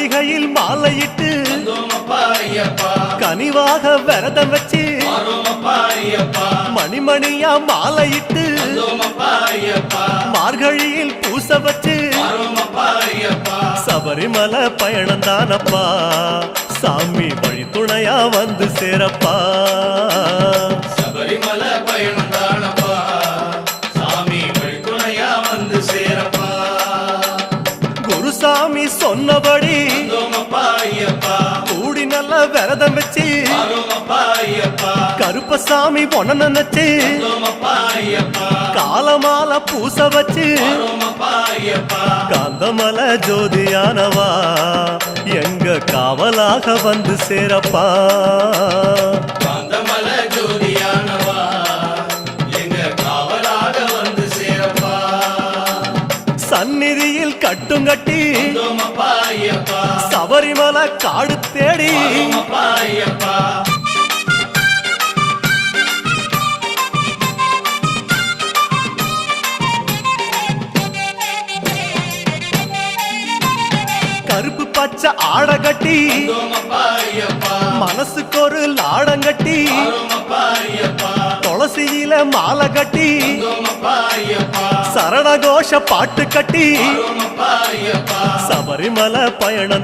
கார்த்திகையில் மாலையிட்டு கனிவாக விரதம் வச்சு மணிமணியா மாலையிட்டு மார்கழியில் பூச வச்சு சபரிமலை பயணம் தானப்பா சாமி வழி துணையா வந்து சேரப்பா சபரிமலை பயணம் தானப்பா சாமி வழி துணையா வந்து சேரப்பா குருசாமி சொன்னபடி கூடி நல்ல விரதம் வச்சு கருப்பசாமி பொண்ண நினைச்சு காலமால பூச வச்சு காந்தமல ஜோதியானவா எங்க காவலாக வந்து சேரப்பா காந்தமல ஜோதியானவா எங்க காவலாக வந்து சேரப்பா சந்நிதியில் கட்டுங்கட்டி சபரிமலை காடு தேடி கருப்பு பச்சை ஆட கட்டி மனசுக்கு ஒரு லாடங்கட்டி துளசியில மாலை கட்டி சரணகோஷ பாட்டு கட்டி சபரிமலை பயணம்